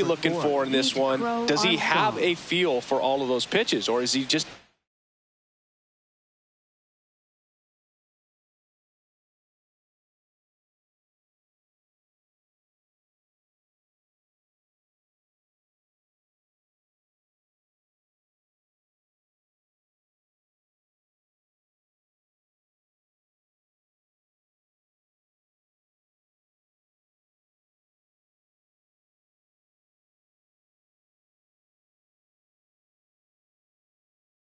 looking for in this one? Does he have a feel for all of those pitches, or is he just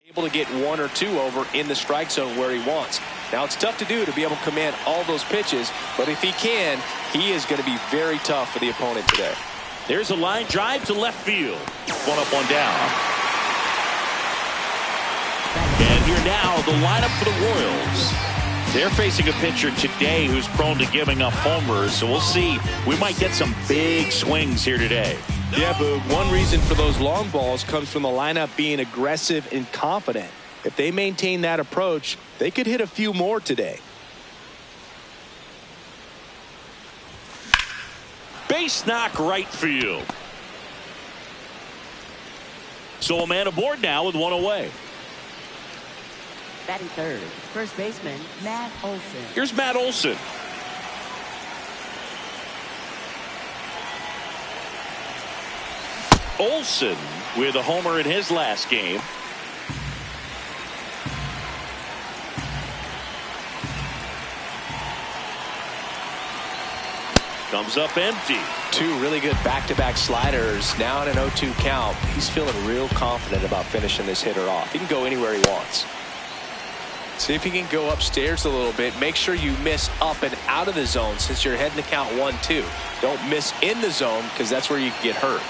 able to get one or two over in the strike zone where he wants? Now, it's tough to do to be able to command all those pitches, but if he can, he is going to be very tough for the opponent today. There's a line drive to left field. One up, one down. And here now, the lineup for the Royals. They're facing a pitcher today who's prone to giving up homers, so we'll see. We might get some big swings here today. Yeah, Boog, one reason for those long balls comes from the lineup being aggressive and confident. If they maintain that approach, they could hit a few more today. Base knock right field. So a man aboard now with one away. Batting third, first baseman Matt Olson. Here's Matt Olson. Olson with a homer in his last game. Comes up empty. Two really good back-to-back sliders. Now in an 0-2 count. He's feeling real confident about finishing this hitter off. He can go anywhere he wants. See if he can go upstairs a little bit. Make sure you miss up and out of the zone since you're heading to count 1-2. Don't miss in the zone because that's where you can get hurt.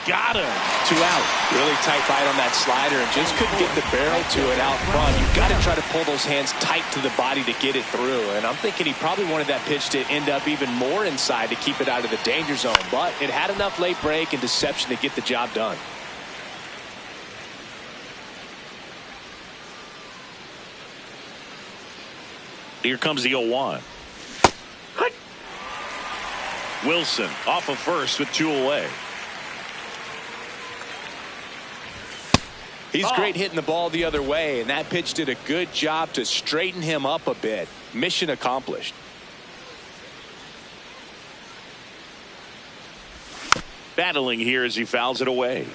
Got him. 2 out. Really tight bite on that slider and just couldn't get the barrel to it out front. You've got to try to pull those hands tight to the body to get it through. And I'm thinking he probably wanted that pitch to end up even more inside to keep it out of the danger zone. But it had enough late break and deception to get the job done. Here comes the 0-1. Wilson off of first with 2 away. He's great hitting the ball the other way, and that pitch did a good job to straighten him up a bit. Mission accomplished. Battling here as he fouls it away.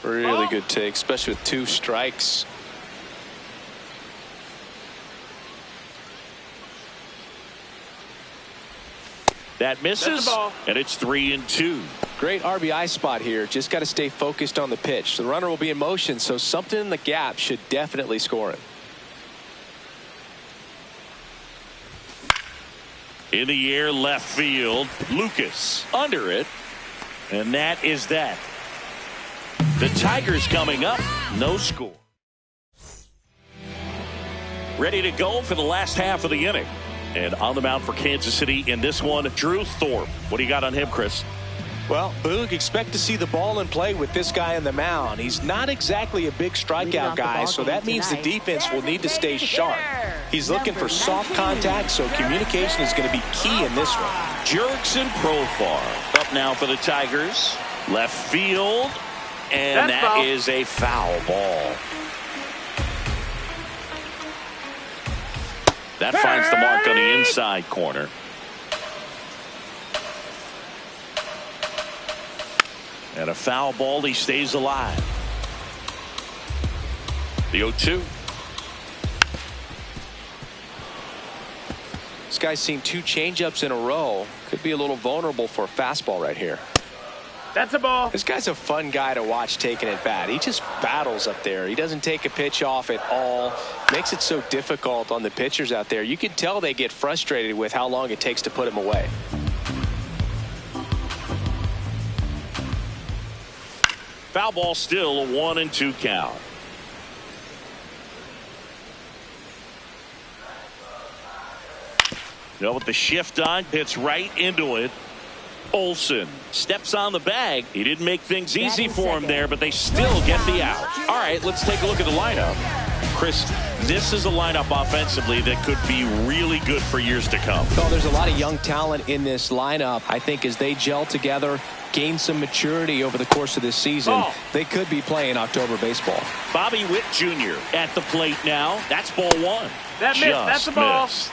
Really good take, especially with 2 strikes. That misses, and it's 3-2. Great RBI spot here. Just got to stay focused on the pitch. The runner will be in motion, so something in the gap should definitely score him. In the air, left field. Lucas under it, and that is that. The Tigers coming up, no score. Ready to go for the last half of the inning. And on the mound for Kansas City in this one, Drew Thorpe. What do you got on him, Chris? Well, Boog, expect to see the ball in play with this guy on the mound. He's not exactly a big strikeout guy, so that means the defense will need to stay sharp. He's looking for soft contact, so communication is going to be key in this one. Jurickson Profar up now for the Tigers. Left field, and that is a foul ball. That finds the mark on the inside corner. And a foul ball, he stays alive. The 0-2. This guy's seen 2 changeups in a row. Could be a little vulnerable for a fastball right here. That's a ball. This guy's a fun guy to watch taking it bat. He just battles up there. He doesn't take a pitch off at all. Makes it so difficult on the pitchers out there. You can tell they get frustrated with how long it takes to put him away. Foul ball, still a 1-2 count. Now with the shift on, hits right into it. Olson steps on the bag. He didn't make things easy for him there, but they still get the out. All right, let's take a look at the lineup. Chris, this is a lineup offensively that could be really good for years to come. Well, there's a lot of young talent in this lineup. I think as they gel together, gain some maturity over the course of this season, they could be playing October baseball. Bobby Witt Jr. at the plate now. That's ball one. That missed. That's the ball. Missed.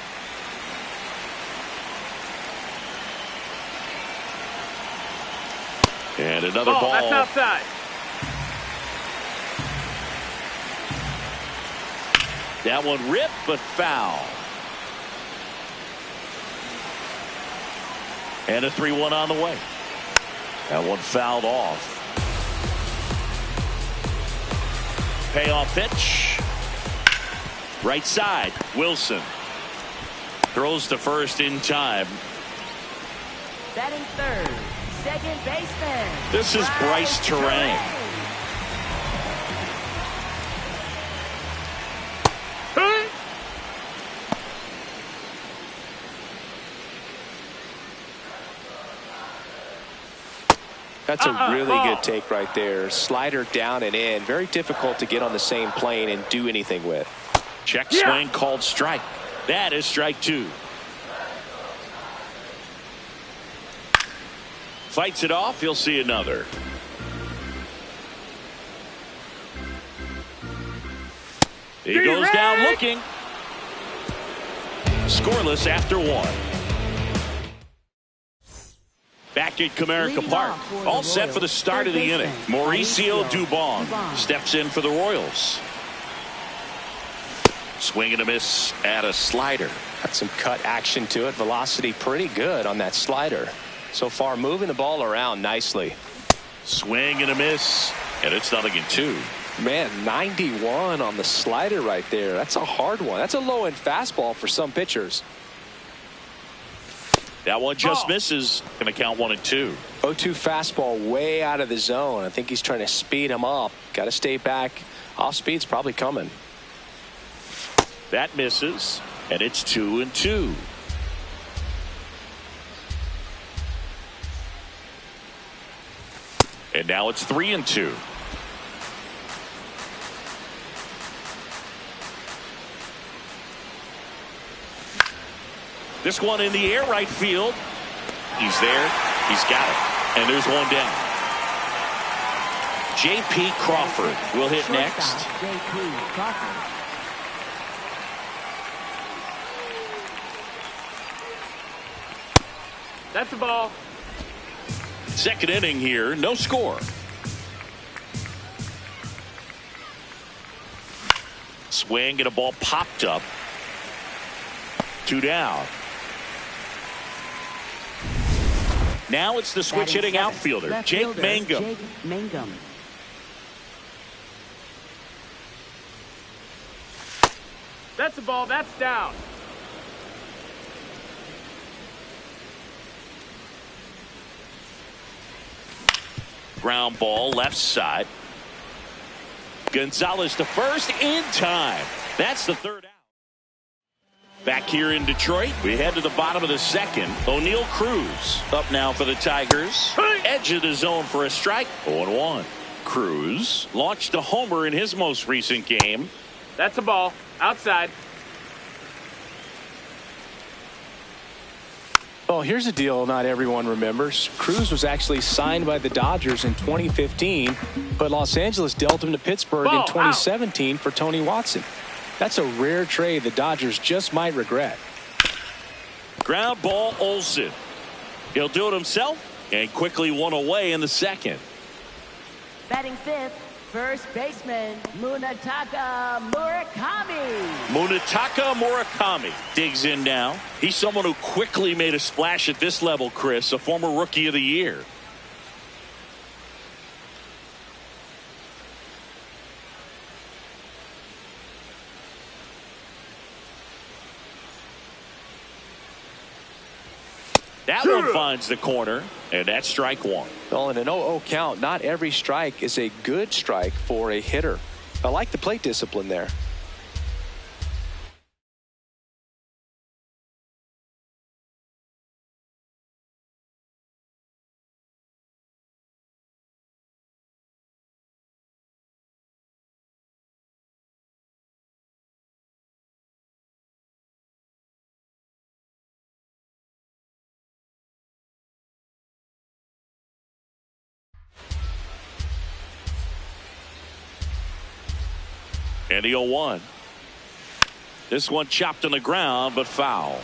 And another ball. That's outside. That one ripped, but foul. And a 3-1 on the way. That one fouled off. Payoff pitch. Right side. Wilson throws to first in time. Batting third, second baseman. This is Bryce Terang. That's a really good take right there. Slider down and in. Very difficult to get on the same plane and do anything with. Check swing called strike. That is strike two. Fights it off. He'll see another. He goes down looking. Scoreless after one. Back at Comerica Park. All set for the start of the inning. Mauricio Dubon steps in for the Royals. Swing and a miss at a slider. Got some cut action to it. Velocity pretty good on that slider. So far moving the ball around nicely. Swing and a miss. And it's 0-2. Man, 91 on the slider right there. That's a hard one. That's a low-end fastball for some pitchers. That one just misses. Going to count 1-2. 0-2 fastball way out of the zone. I think he's trying to speed him up. Got to stay back. Off speed's probably coming. That misses. And it's 2-2. And now it's 3-2. This one in the air right field. He's there. He's got it. And there's one down. J.P. Crawford will hit next. J.P. Crawford. That's the ball. Second inning here. No score. Swing and a ball popped up. 2 down. Now it's the switch hitting outfielder, Jake Mangum. That's the ball. That's down. Ground ball left side. Gonzalez to first in time. That's the third out. Back here in Detroit, we head to the bottom of the second. O'Neal Cruz up now for the Tigers. Edge of the zone for a strike. 0-1. Cruz launched a homer in his most recent game. That's a ball. Outside. Well, here's a deal not everyone remembers. Cruz was actually signed by the Dodgers in 2015, but Los Angeles dealt him to Pittsburgh in 2017 for Tony Watson. That's a rare trade the Dodgers just might regret. Ground ball Olsen. He'll do it himself and quickly one away in the second. Batting fifth, first baseman Munetaka Murakami. Munetaka Murakami digs in now. He's someone who quickly made a splash at this level, Chris, a former Rookie of the Year. That one finds the corner, and that's strike one. Well, in an 0-0 count, not every strike is a good strike for a hitter. I like the plate discipline there. And the 0-1. This one chopped on the ground, but foul.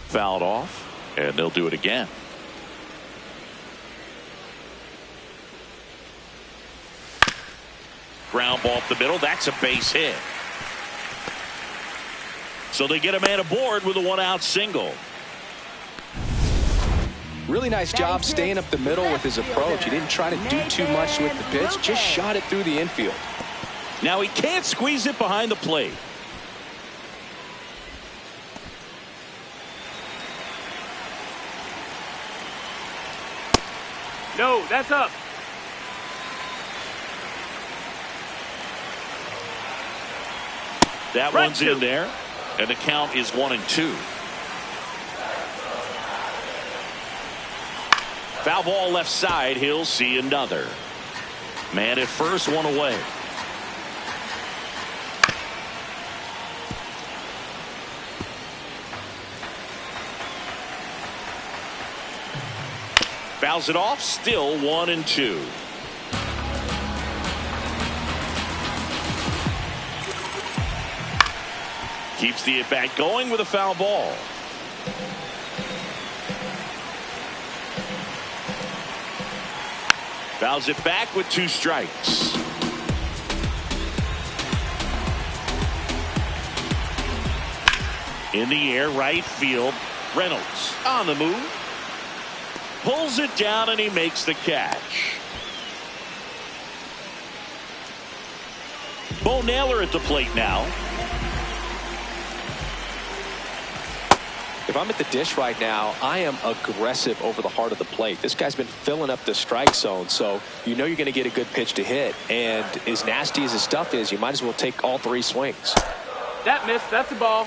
Fouled off, and they'll do it again. Ground ball up the middle. That's a base hit. So they get a man aboard with a 1-out single. Really nice job staying up the middle with his approach. He didn't try to do too much with the pitch, just shot it through the infield. Now he can't squeeze it behind the plate. No, that's up. That one's in there, and the count is 1-2. Foul ball left side. He'll see another. Man at first, one away. Fouls it off. Still 1-2. Keeps the at-bat going with a foul ball. Fouls it back with 2 strikes. In the air, right field. Reynolds on the move. Pulls it down, and he makes the catch. Bo Naylor at the plate now. If I'm at the dish right now, I am aggressive over the heart of the plate. This guy's been filling up the strike zone, so you know you're going to get a good pitch to hit. And as nasty as his stuff is, you might as well take all 3 swings. That missed. That's a ball.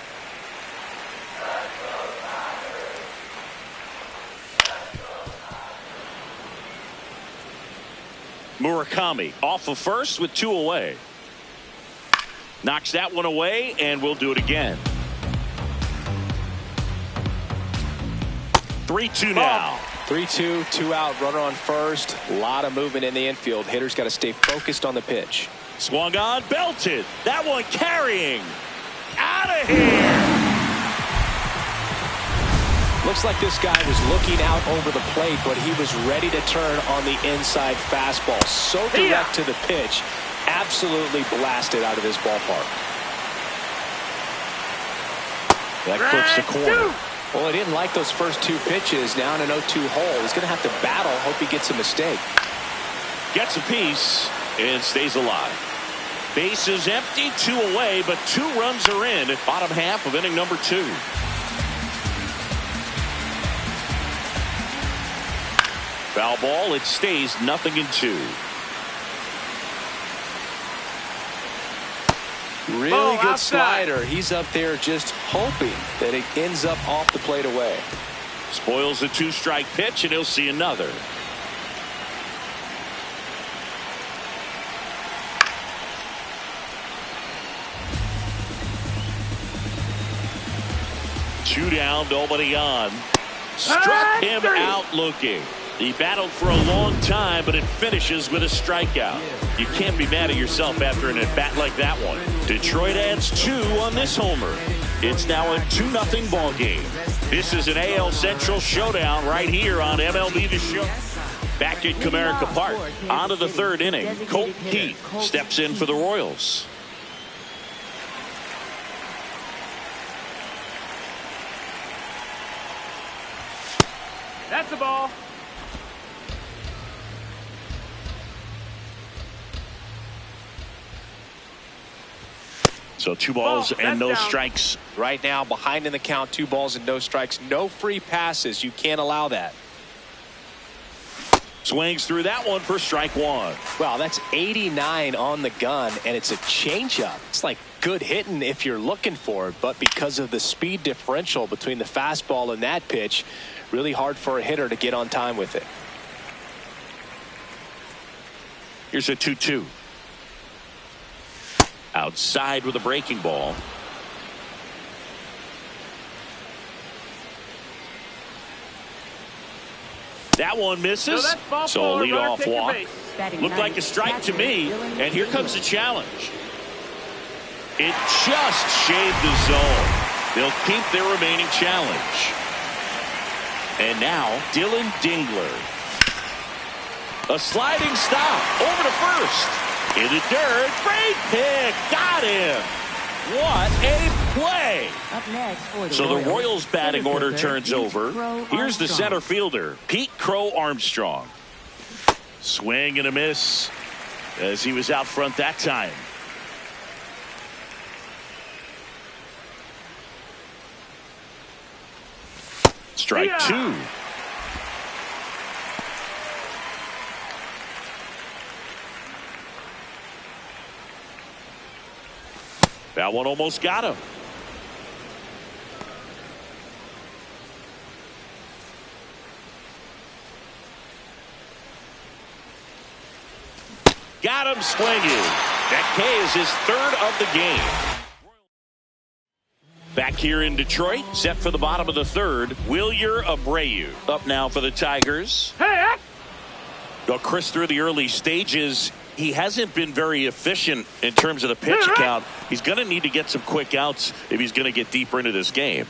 Murakami off of first with 2 away. Knocks that one away, and we'll do it again. 3-2 now. 3-2, 2 out, runner on first. A lot of movement in the infield. Hitter's got to stay focused on the pitch. Swung on, belted. That one carrying. Out of here. Looks like this guy was looking out over the plate, but he was ready to turn on the inside fastball. So direct to the pitch. Absolutely blasted out of his ballpark. That clips the corner. Well, he didn't like those first 2 pitches. Now in an 0-2 hole. He's going to have to battle. Hope he gets a mistake. Gets a piece and stays alive. Base is empty, 2 away, but 2 runs are in at bottom half of inning number 2. Foul ball. It stays 0-2. Really good slider. He's up there just hoping that it ends up off the plate away. Spoils a 2-strike pitch, and he'll see another. Two down, nobody on. Struck him out looking. He battled for a long time, but it finishes with a strikeout. You can't be mad at yourself after an at-bat like that one. Detroit adds 2 on this homer. It's now a 2-0 ball game. This is an AL Central showdown right here on MLB The Show. Back at Comerica Park. On to the 3rd inning. Colt Keith steps in for the Royals. That's the ball. So 2 balls and no strikes. Right now, behind in the count, 2 balls and no strikes. No free passes. You can't allow that. Swings through that one for strike 1. Wow, that's 89 on the gun, and it's a changeup. It's like good hitting if you're looking for it, but because of the speed differential between the fastball and that pitch, really hard for a hitter to get on time with it. Here's a 2-2. Outside with a breaking ball. That one misses. No, that's ball So four, a leadoff take your walk. base. Looked like a strike to me. And here comes the challenge. It just shaved the zone. They'll keep their remaining challenge. And now Dylan Dingler. A sliding stop over to first. In the dirt. Great pick. Got him. What a play. Up next for the So the Royals batting center order fielder, turns Pete over. Crow Here's the Armstrong. center fielder, Pete Crow Armstrong. Swing and a miss as he was out front that time. Strike two. That one almost got him. Got him swinging. That K is his third of the game. Back here in Detroit, set for the bottom of the third, Wilyer Abreu. Up now for the Tigers. Hey! Well, Chris, through the early stages, he hasn't been very efficient in terms of the pitch count. He's going to need to get some quick outs if he's going to get deeper into this game.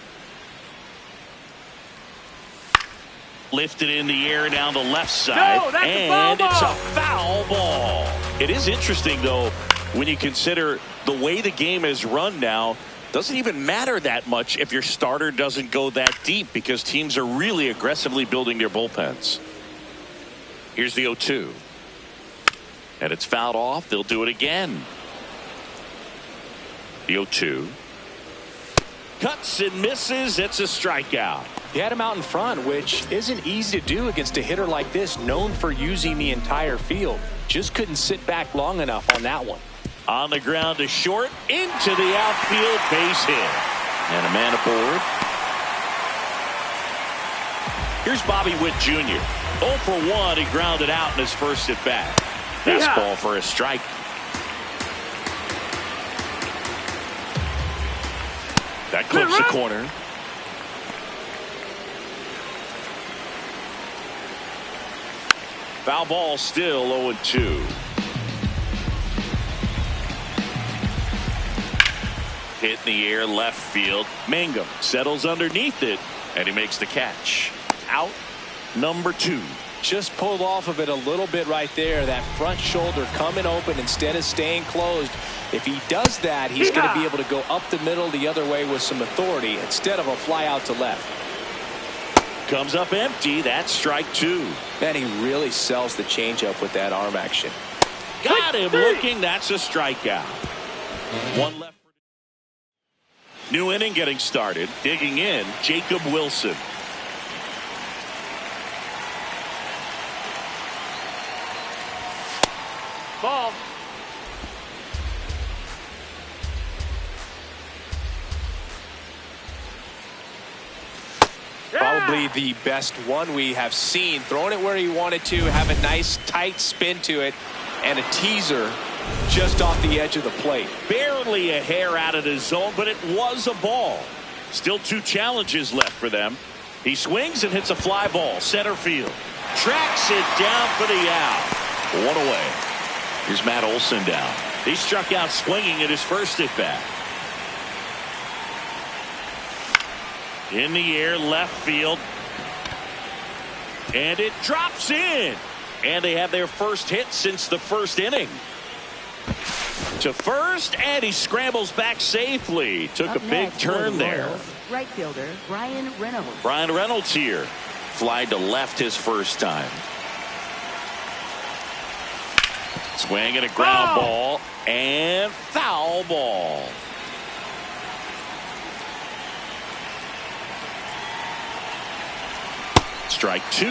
Lifted in the air down the left side. No, that's and a foul it's ball. a foul ball. It is interesting, though, when you consider the way the game is run now. Doesn't even matter that much if your starter doesn't go that deep because teams are really aggressively building their bullpens. Here's the 0-2. And it's fouled off. They'll do it again. The 0-2. Cuts and misses. It's a strikeout. He had him out in front, which isn't easy to do against a hitter like this, known for using the entire field. Just couldn't sit back long enough on that one. On the ground to short, into the outfield, base hit. And a man aboard. Here's Bobby Witt Jr. 0 for 1, he grounded out in his first at bat. Fastball for a strike. That clips the corner. Foul ball still 0-2. Hit in the air left field. Mangum settles underneath it and he makes the catch. Out number 2. Just pulled off of it a little bit right there. That front shoulder coming open instead of staying closed. If he does that, he's going to be able to go up the middle the other way with some authority instead of a fly out to left. Comes up empty. That's strike 2. And he really sells the changeup with that arm action. Got him looking. That's a strikeout. One left. New inning getting started. Digging in, Jacob Wilson. Ball. Probably the best one we have seen. Throwing it where he wanted to, have a nice tight spin to it, and a teaser just off the edge of the plate. Barely a hair out of the zone, but it was a ball. Still 2 challenges left for them. He swings and hits a fly ball. Center field. Tracks it down for the out. 1 away. Here's Matt Olson down. He struck out swinging at his first at bat. In the air, left field. And it drops in. And they have their first hit since the first inning. To first, and he scrambles back safely. Took a big turn there. Right fielder Brian Reynolds. Brian Reynolds here. Flied to left his first time. Swing and a ground ball. And foul ball. Strike 2.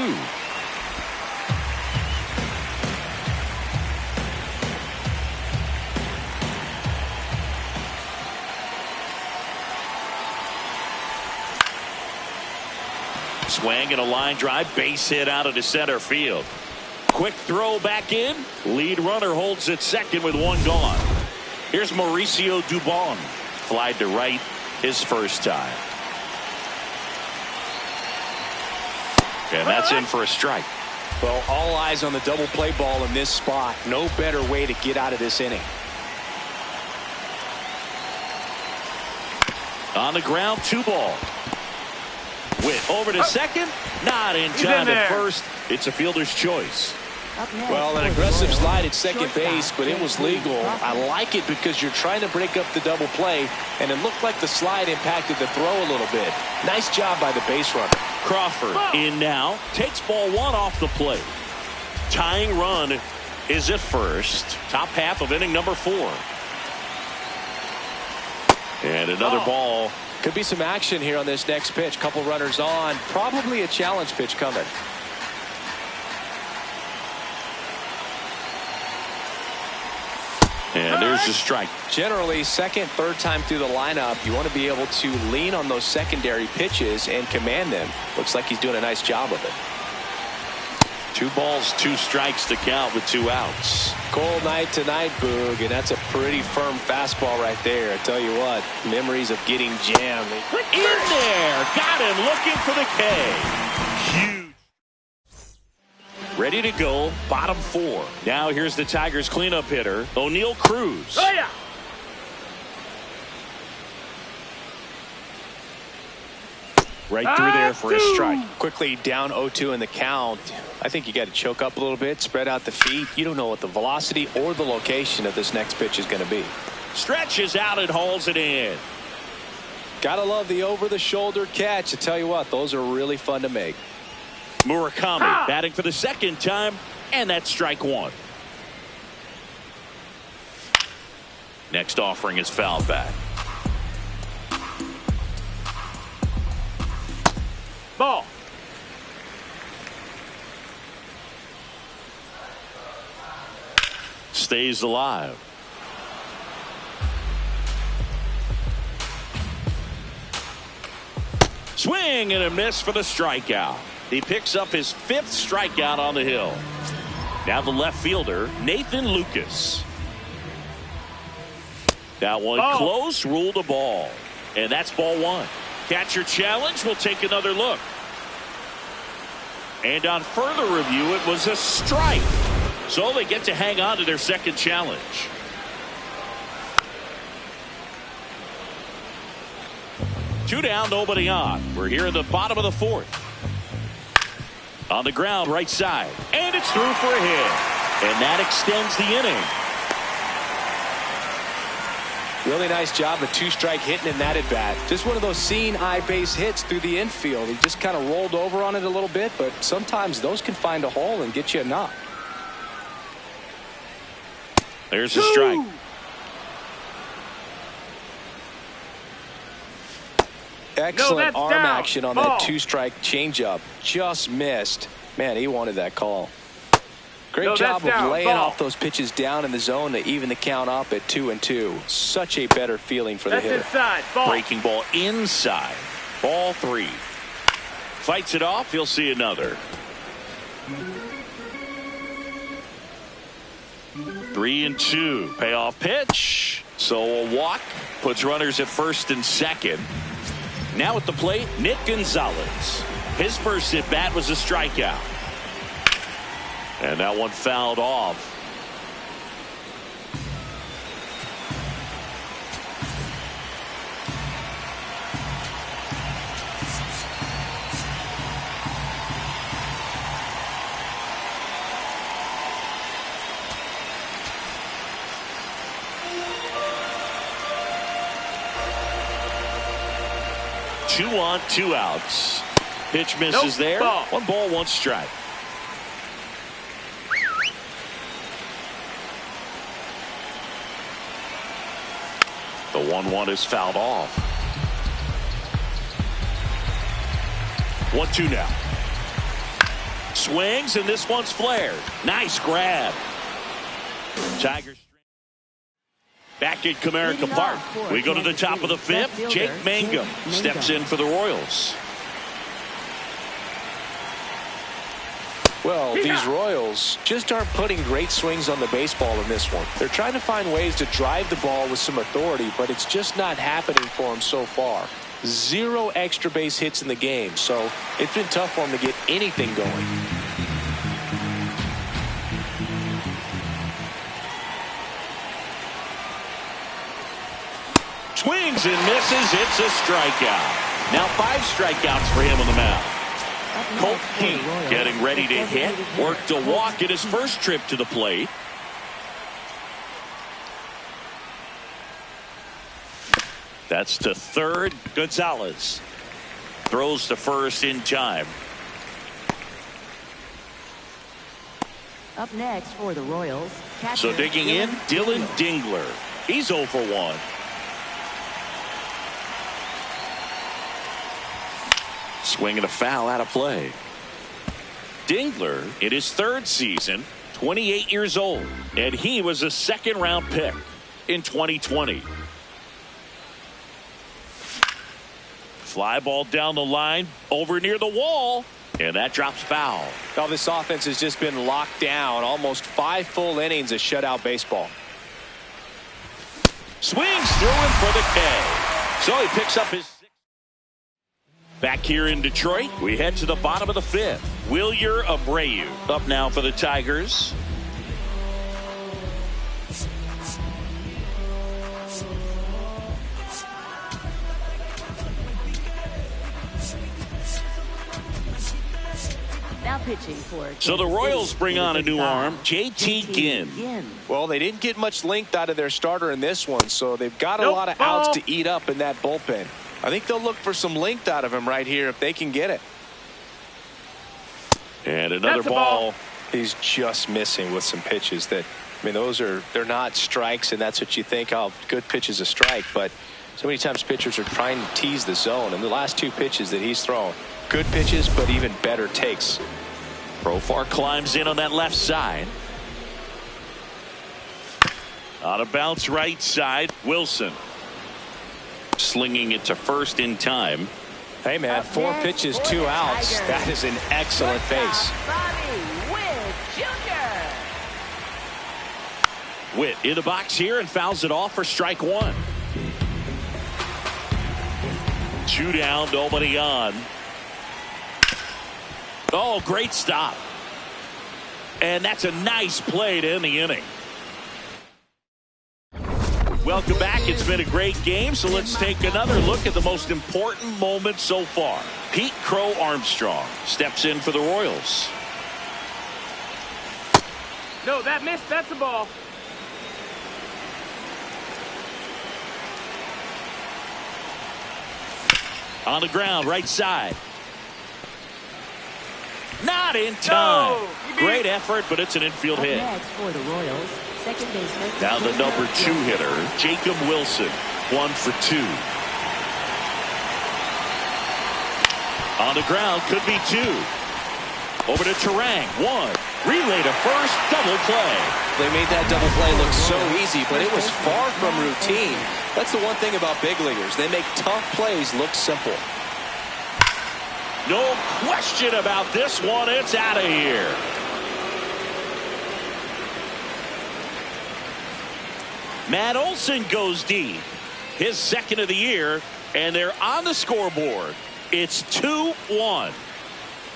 Swing and a line drive, base hit out of the center field. Quick throw back in. Lead runner holds at second with 1 gone. Here's Mauricio Dubon. Flied to right his first time. And that's in for a strike. Well, all eyes on the double play ball in this spot. No better way to get out of this inning. On the ground, 2 ball. Witt over to second. Not in time at first. It's a fielder's choice. Up next Well, an for the aggressive Royals, slide at second shortstop, base, but it was legal. I like it because you're trying to break up the double play, and it looked like the slide impacted the throw a little bit. Nice job by the base runner. Crawford in now. Takes ball 1 off the plate. Tying run is at first. Top half of inning number 4. And another ball. Could be some action here on this next pitch. Couple runners on. Probably a challenge pitch coming. And there's the strike. Generally, second, third time through the lineup, you want to be able to lean on those secondary pitches and command them. Looks like he's doing a nice job of it. 2 balls, 2 strikes to count with 2 outs. Cold night tonight, Boog, and that's a pretty firm fastball right there. I tell you what, memories of getting jammed. In there. Got him looking for the K. Huge. Ready to go. Bottom 4. Now here's the Tigers cleanup hitter, O'Neal Cruz. Oh, yeah. Right through there for a strike. Quickly down 0-2 in the count. I think you got to choke up a little bit, spread out the feet. You don't know what the velocity or the location of this next pitch is going to be. Stretches out and hauls it in. Gotta love the over-the-shoulder catch. I tell you what, those are really fun to make. Murakami batting for the second time, and that's strike 1. Next offering is fouled back. Ball. Stays alive. Swing and a miss for the strikeout. He picks up his 5th strikeout on the hill. Now the left fielder, Nathan Lucas. That one close, ruled a ball. And that's ball 1. Catcher challenge. We'll take another look. And on further review, it was a strike. So they get to hang on to their second challenge. Two down, nobody on. We're here in the bottom of the 4th. On the ground, right side. And it's through for a hit. And that extends the inning. Really nice job of 2-strike hitting in that at bat. Just one of those seeing eye base hits through the infield. He just kind of rolled over on it a little bit, but sometimes those can find a hole and get you a knock. There's a strike. Excellent No, arm down. action on Ball. that 2-strike changeup. Just missed. Man, he wanted that call. Great No, job that's of down. laying Ball. off those pitches down in the zone to even the count up at 2-2. Such a better feeling for the That's hitter. inside. Ball. Breaking ball inside. Ball 3. Fights it off. He'll see another. 3-2. Payoff pitch. So a walk puts runners at first and second. Now at the plate, Nick Gonzalez. His first at bat was a strikeout. And that one fouled off. Two on, 2 outs. Pitch misses there. Ball. 1 ball, 1 strike. The 1-1 is fouled off. 1-2 now. Swings, and this one's flared. Nice grab. Tigers. Back at Comerica Park. We go to the top of the 5th. Jake Mangum steps in for the Royals. Well, these Royals just aren't putting great swings on the baseball in this one. They're trying to find ways to drive the ball with some authority, but it's just not happening for them so far. 0 extra base hits in the game, so it's been tough for him to get anything going. Swings and misses. It's a strikeout. Now 5 strikeouts for him on the mound. Colt Pete getting ready to hit. Worked a walk in his first trip to the plate. That's to third. Gonzalez throws to first in time. Up next for the Royals. So digging in, Dylan Dingler. He's 0 for 1. Swing and a foul out of play. Dingler in his 3rd season, 28 years old, and he was a 2nd-round pick in 2020. Fly ball down the line, over near the wall, and that drops foul. Now this offense has just been locked down. Almost 5 full innings of shutout baseball. Swings through him for the K. So he picks up his 6th. Back here in Detroit, we head to the bottom of the 5th. Wilyer Abreu up now for the Tigers. Now pitching for So the Royals bring on a new arm, J.T. Ginn. Well, they didn't get much length out of their starter in this one, so they've got a lot of outs to eat up in that bullpen. I think they'll look for some length out of him right here if they can get it. And another ball. He's just missing with some pitches that, I mean, they're not strikes, and that's what you think, oh, good pitch is a strike. But so many times pitchers are trying to tease the zone, and the last 2 pitches that he's thrown, good pitches, but even better takes. Profar climbs in on that left side. On a bounce right side, Wilson. Slinging it to first in time. Hey, man, 4 pitches, 2 outs. That is an excellent base. Witt in the box here and fouls it off for strike 1. 2 down, nobody on. Oh, great stop. And that's a nice play to end the inning. Welcome back. It's been a great game, so let's take another look at the most important moment so far. Pete Crow Armstrong steps in for the Royals. No, that missed. That's a ball. On the ground, right side. Not in time. No, great effort, but it's an infield hit. Next for the Royals. Second baseman. Now the number 2 hitter, Jacob Wilson, 1 for 2. On the ground, could be 2. Over to Terang, 1. Relay to first, double play. They made that double play look so easy, but it was far from routine. That's the one thing about big leaguers. They make tough plays look simple. No question about this one. It's out of here. Matt Olson goes deep. His 2nd of the year, and they're on the scoreboard. It's 2-1.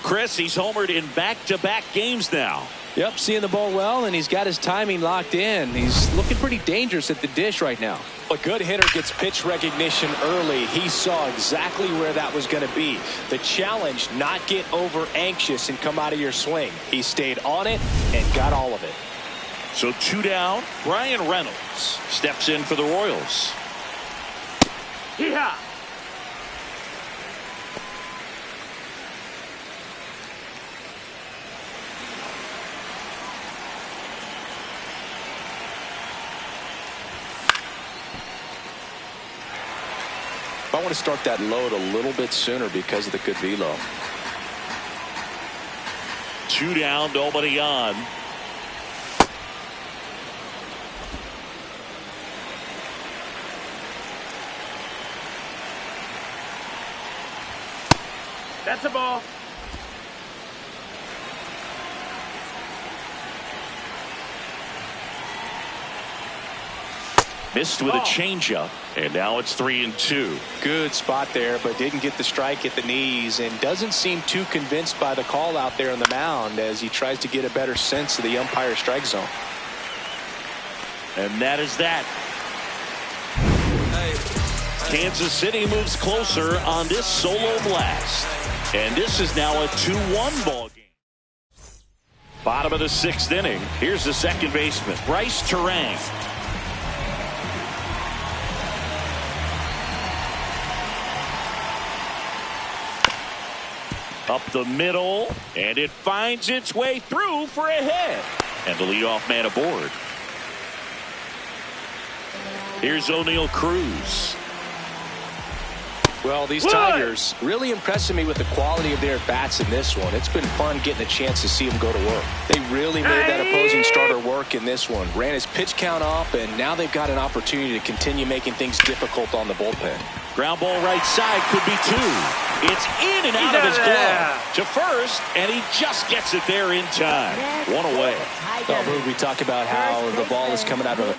Chris, he's homered in back-to-back games now. Yep, seeing the ball well, and he's got his timing locked in. He's looking pretty dangerous at the dish right now. A good hitter gets pitch recognition early. He saw exactly where that was going to be. The challenge, not get over anxious and come out of your swing. He stayed on it and got all of it. So 2 down. Brian Reynolds steps in for the Royals. Yeah. I want to start that load a little bit sooner because of the good velo. 2 down, nobody on. That's a ball. Missed with a changeup, and now it's 3-2. Good spot there, but didn't get the strike at the knees, and doesn't seem too convinced by the call out there on the mound as he tries to get a better sense of the umpire strike zone. And that is that. Kansas City moves closer on this solo blast. And this is now a 2-1 ball game. Bottom of the 6th inning. Here's the second baseman, Bryce Terang. Up the middle, and it finds its way through for a hit. And the leadoff man aboard. Here's O'Neal Cruz. Well, these Tigers really impressing me with the quality of their bats in this one. It's been fun getting a chance to see them go to work. They really made that opposing starter work in this one. Ran his pitch count up, and now they've got an opportunity to continue making things difficult on the bullpen. Ground ball right side could be 2. It's in and out of his glove to first, and he just gets it there in time. One away. Well, we talk about how the ball is coming out of the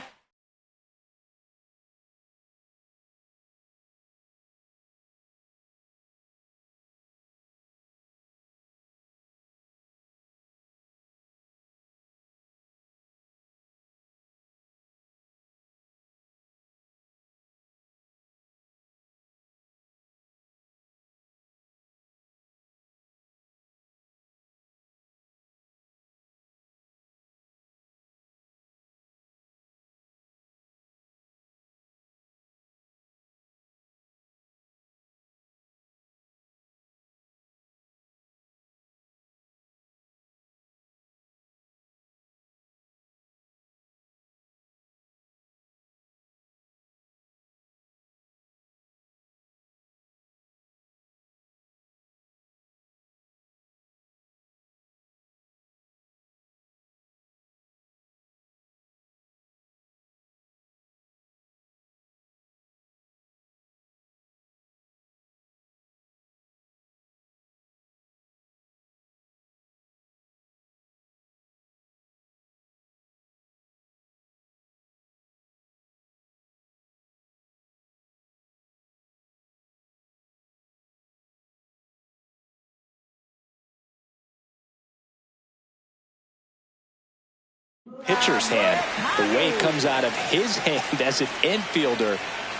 pitcher's hand. The way it comes out of his hand as an infielder.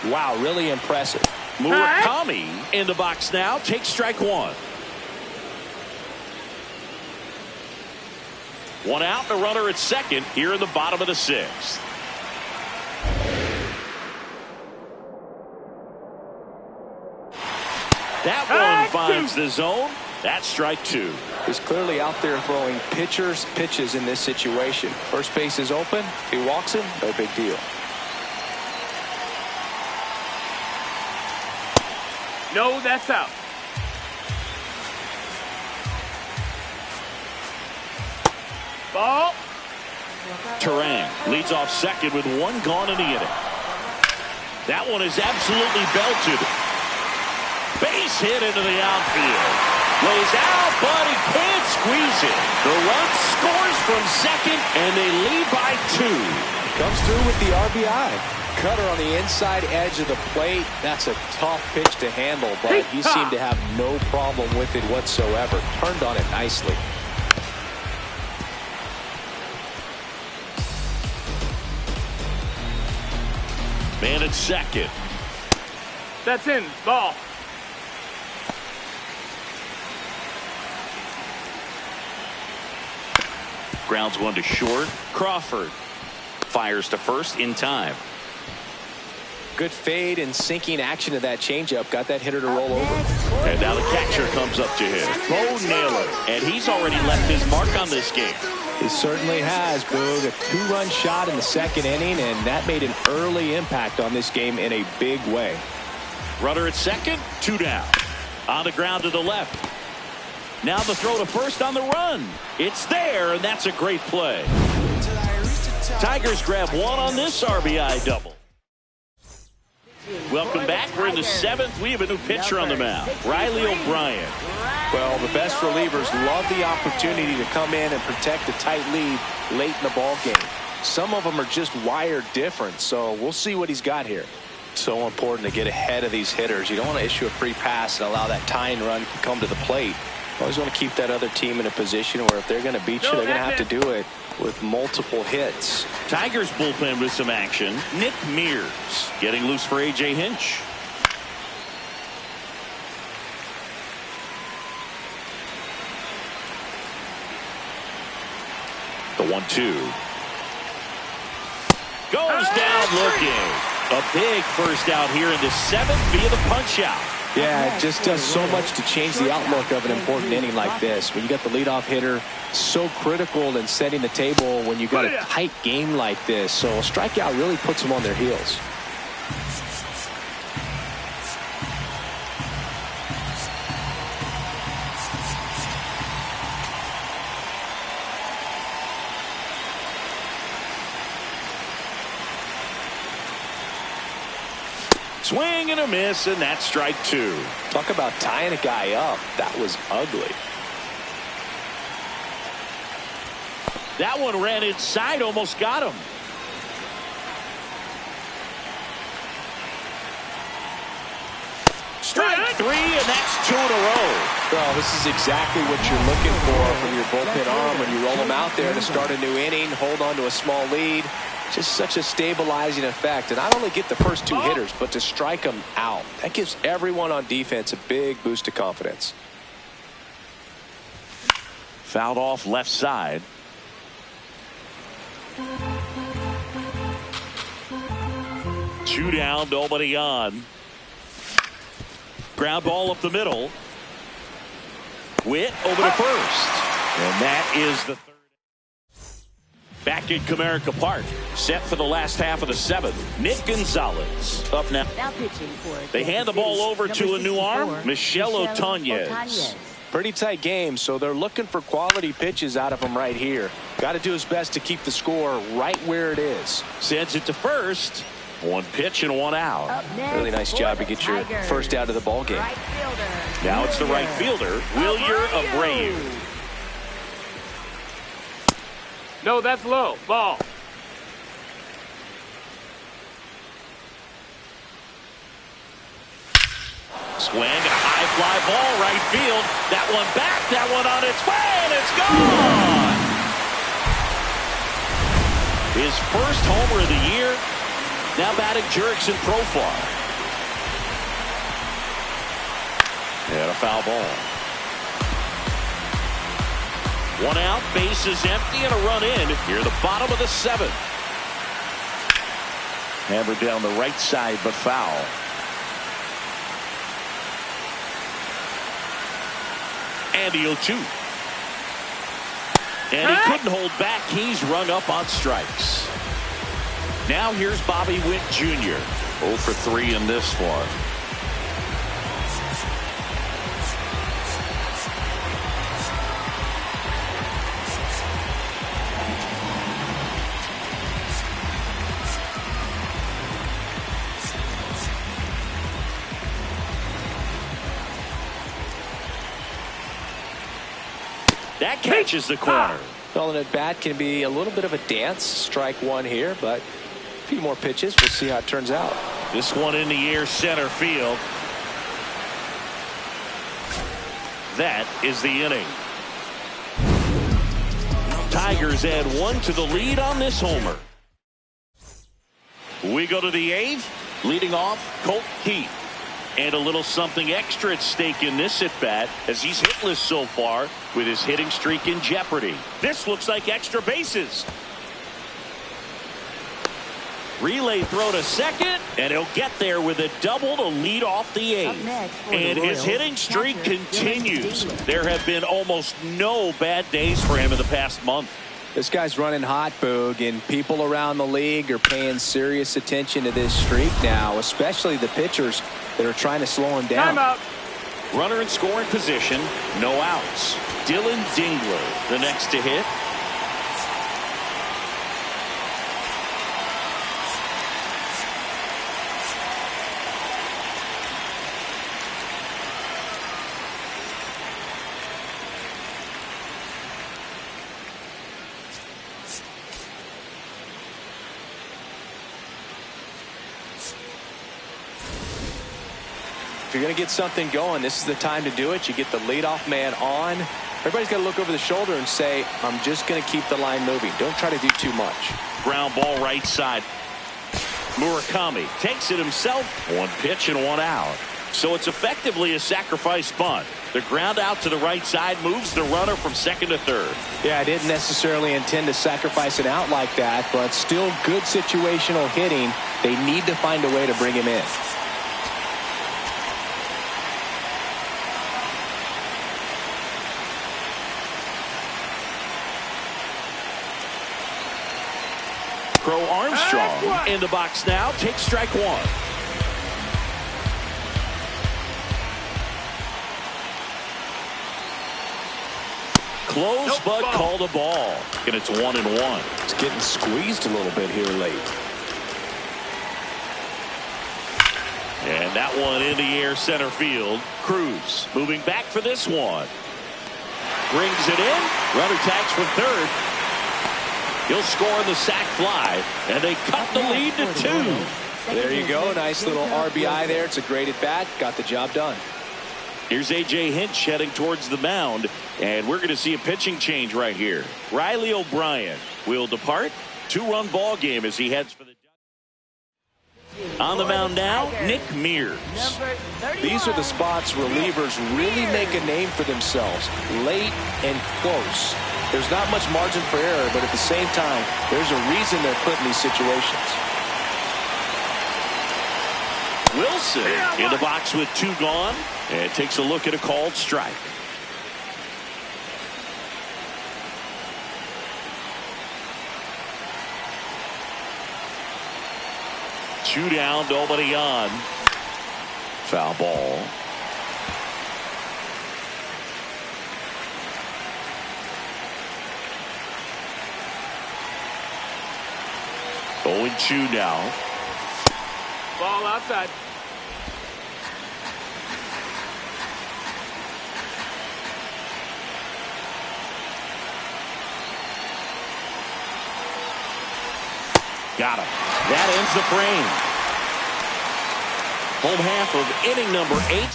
Wow, really impressive. Murakami in the box now. Takes strike 1. 1 out, and a runner at second here in the bottom of the 6th. That one finds the zone. That's strike 2. He's clearly out there throwing pitchers pitches in this situation. First base is open. If he walks him, no big deal. No, that's out. Ball. Terang leads off second with 1 gone in the inning. That one is absolutely belted. Base hit into the outfield. Lays out, but he can't squeeze it. The run scores from second, and they lead by 2. Comes through with the RBI. Cutter on the inside edge of the plate. That's a tough pitch to handle, but he seemed to have no problem with it whatsoever. Turned on it nicely. Man at second. That's in. Ball. Grounds 1 to short. Crawford fires to first in time. Good fade and sinking action of that changeup. Got that hitter to roll over. And now the catcher comes up to him. Bo Naylor. And he's already left his mark on this game. He certainly has, Boog. A 2-run shot in the 2nd inning, and that made an early impact on this game in a big way. Runner at second. 2 down. On the ground to the left. Now the throw to first on the run. It's there, and that's a great play. Tigers grab 1 on this RBI double. Welcome back. We're in the 7th. We have a new pitcher on the mound, Riley O'Brien. Well, the best relievers love the opportunity to come in and protect a tight lead late in the ball game. Some of them are just wired different, so we'll see what he's got here. So important to get ahead of these hitters. You don't want to issue a free pass and allow that tying run to come to the plate. You always want to keep that other team in a position where if they're going to beat you, they're going to have to do it with multiple hits. Tigers bullpen with some action. Nick Mears getting loose for A.J. Hinch. The 1-2. Goes down looking. A big first out here in the 7th via the punch out. Yeah, it just does so much to change the outlook of an important inning like this. When you got the leadoff hitter, so critical in setting the table when you got a tight game like this. So a strikeout really puts them on their heels. Swing and a miss, and that's strike 2. Talk about tying a guy up. That was ugly. That one ran inside, almost got him. Strike 3, and that's 2 in a row. Well, this is exactly what you're looking for from your bullpen arm when you roll them out there to start a new inning, hold on to a small lead. Just such a stabilizing effect. And not only get the first 2 hitters, but to strike them out. That gives everyone on defense a big boost of confidence. Fouled off left side. Two down, nobody on. Ground ball up the middle. Witt over to first. And that is the 3rd. Back in Comerica Park, set for the last half of the 7th. Nick Gonzalez up now. They hand the ball over to a new arm, Michel Otañez. Pretty tight game, so they're looking for quality pitches out of him right here. Got to do his best to keep the score right where it is. Sends it to first. 1 pitch and 1 out. Really nice job to get your first out of the ball game. Now it's the right fielder, Wilyer Abreu. No, that's low. Ball. Swing and a high fly ball right field. That one back, that one on its way, and it's gone. His first homer of the year. Now batting Jurickson Profar. And a foul ball. 1 out, bases empty, and a run in here, the bottom of the 7th. Hammered down the right side, but foul. And the 0-2. And he couldn't hold back. He's rung up on strikes. Now here's Bobby Witt Jr. 0 for 3 in this one. That catches the corner. Well, an at-bat can be a little bit of a dance. Strike 1 here, but a few more pitches. We'll see how it turns out. This one in the air, center field. That is the inning. Tigers add 1 to the lead on this homer. We go to the 8th. Leading off, Colt Heath. And a little something extra at stake in this at-bat as he's hitless so far with his hitting streak in jeopardy. This looks like extra bases. Relay throw to second, and he'll get there with a double to lead off the 8th. And his hitting streak continues. There have been almost no bad days for him in the past month. This guy's running hot, Boog, and people around the league are paying serious attention to this streak now, especially the pitchers that are trying to slow him down. Time out. Runner in scoring position, no outs. Dylan Dingler, the next to hit. If you're going to get something going, this is the time to do it. You get the leadoff man on. Everybody's got to look over the shoulder and say, I'm just going to keep the line moving. Don't try to do too much. Ground ball right side. Murakami takes it himself. One pitch and one out. So it's effectively a sacrifice bunt. The ground out to the right side moves the runner from second to third. Yeah, I didn't necessarily intend to sacrifice an out like that, but still good situational hitting. They need to find a way to bring him in. Crow Armstrong in the box now. Takes strike one. Close, but called a ball. And it's 1-1. It's getting squeezed a little bit here late. And that one in the air center field. Cruz moving back for this one. Brings it in. Runner tags from third. He'll score in the sac fly. And they cut the lead to 2. There you go. Nice little RBI there. It's a great at bat. Got the job done. Here's A.J. Hinch heading towards the mound, and we're going to see a pitching change right here. Riley O'Brien will depart. 2-run ball game as he heads for the. On the mound now, Nick Mears. These are the spots relievers really make a name for themselves. Late and close. There's not much margin for error, but at the same time, there's a reason they're put in these situations. Wilson in the box with 2 gone, and takes a look at a called strike. Two down, nobody on. Foul ball. Oh, 2 now. Ball outside. Got him. That ends the frame. Home half of inning number 8.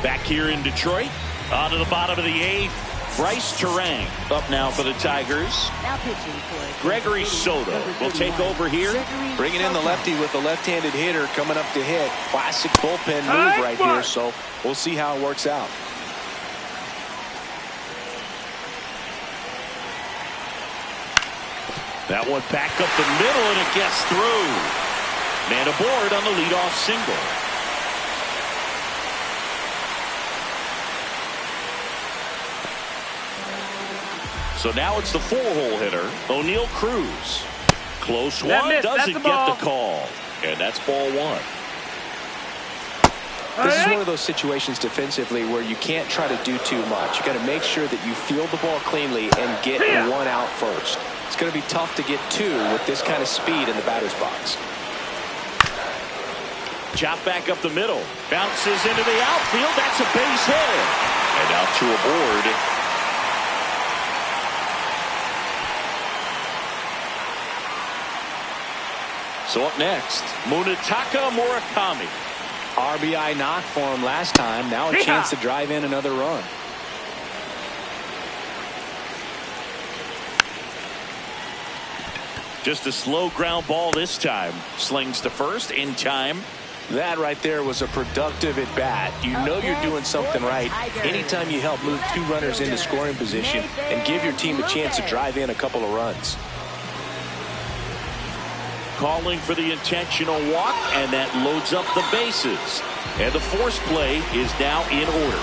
Back here in Detroit. On to the bottom of the 8th. Bryce Terang up now for the Tigers. Now pitching for Gregory Soto will take over here. Bringing in the lefty with the left-handed hitter coming up to hit. Classic bullpen move right here, so we'll see how it works out. That one back up the middle, and it gets through. Man aboard on the leadoff single. So now it's the 4-hole hitter, O'Neal Cruz. Close one, doesn't get the call. And that's ball 1. This is one of those situations defensively where you can't try to do too much. You got to make sure that you field the ball cleanly and get 1 out first. It's going to be tough to get 2 with this kind of speed in the batter's box. Chop back up the middle. Bounces into the outfield. That's a base hit. And now 2 aboard. So up next, Munetaka Murakami. RBI knock for him last time. Now a chance to drive in another run. Just a slow ground ball this time. Slings to first in time. That right there was a productive at bat. You know you're doing something right anytime you help move 2 runners into scoring position and give your team a chance to drive in a couple of runs. Calling for the intentional walk, and that loads up the bases. And the force play is now in order.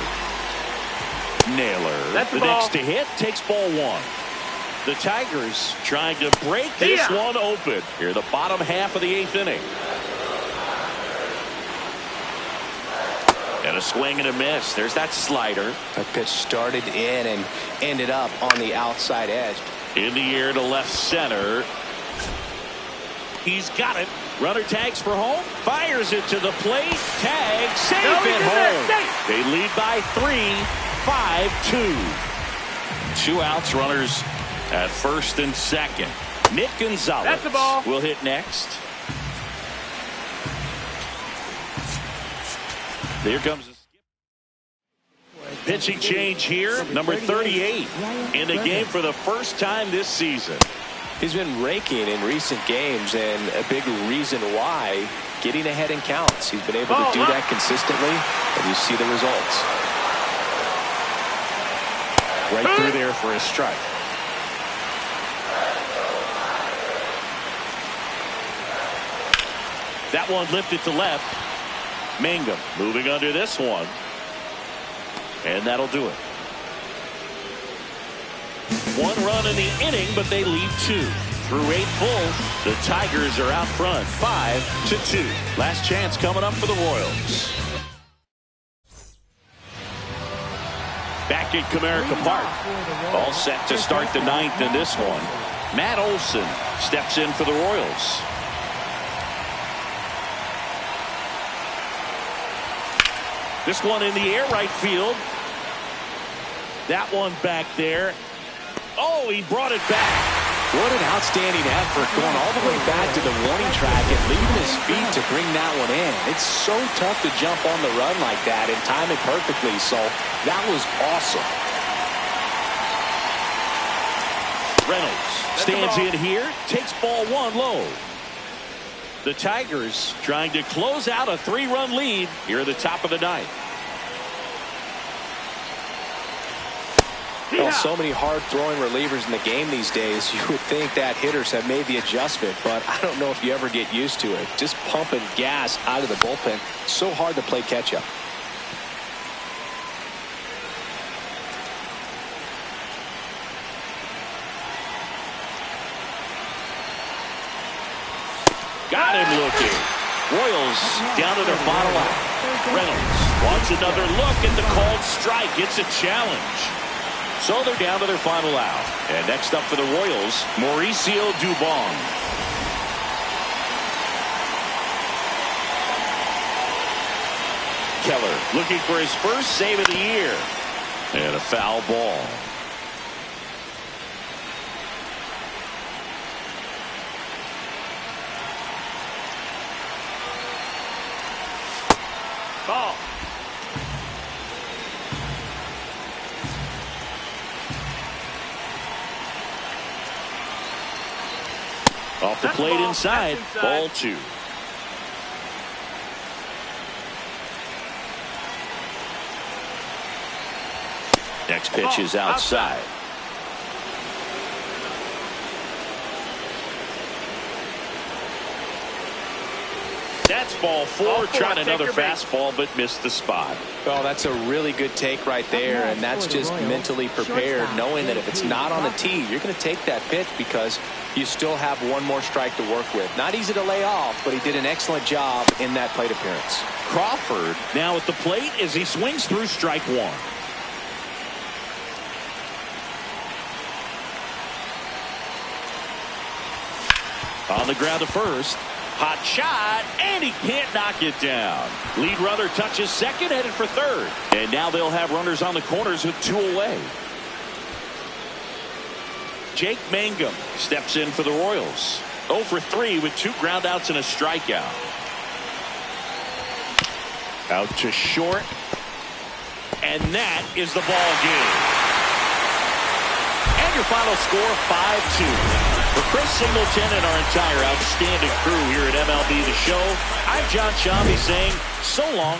Naylor, the next to hit, takes ball 1. The Tigers trying to break this one open here, the bottom half of the 8th inning. And a swing and a miss. There's that slider. That pitch started in and ended up on the outside edge. In the air to left center. He's got it. Runner tags for home. Fires it to the plate. Tag. Safe at home. They lead by 3. 5-2. 2 outs. Runners at first and second. Nick Gonzalez will hit next. Here comes a pitching change here. Number 38 in the game for the first time this season. He's been raking in recent games, and a big reason why, getting ahead in counts. He's been able to do that consistently, and you see the results. Right through there for a strike. That one lifted to left. Mangum moving under this one. And that'll do it. 1 run in the inning, but they lead 2. Through 8 full, the Tigers are out front 5-2. Last chance coming up for the Royals. Back at Comerica Park. All set to start the 9th in this one. Matt Olson steps in for the Royals. This one in the air right field. That one back there. Oh, he brought it back. What an outstanding effort, going all the way back to the warning track and leaving his feet to bring that one in. It's so tough to jump on the run like that and time it perfectly, so that was awesome. Reynolds stands in here, takes ball 1 low. The Tigers trying to close out a 3-run lead here at the top of the 9th. Well, so many hard-throwing relievers in the game these days. You would think that hitters have made the adjustment, but I don't know if you ever get used to it. Just pumping gas out of the bullpen. So hard to play catch-up. Got him looking. Royals down to their final out. Reynolds wants another look at the called strike. It's a challenge. So they're down to their final out. And next up for the Royals, Mauricio Dubon. Keller looking for his first save of the year. And a foul ball. Ball. Off the plate inside. Ball 2. Next pitch is outside. That's ball 4. Trying another fastball, but missed the spot. Well, that's a really good take right there, and that's just mentally prepared, knowing that if it's not on the tee, you're going to take that pitch because you still have 1 more strike to work with. Not easy to lay off, but he did an excellent job in that plate appearance. Crawford now at the plate as he swings through strike 1. On the ground to first. Hot shot, and he can't knock it down. Lead runner touches second, headed for third. And now they'll have runners on the corners with 2 away. Jake Mangum steps in for the Royals. 0 for 3 with 2 groundouts and a strikeout. Out to short. And that is the ball game. And your final score, 5-2. For Chris Singleton and our entire outstanding crew here at MLB The Show, I'm John Chambi saying so long.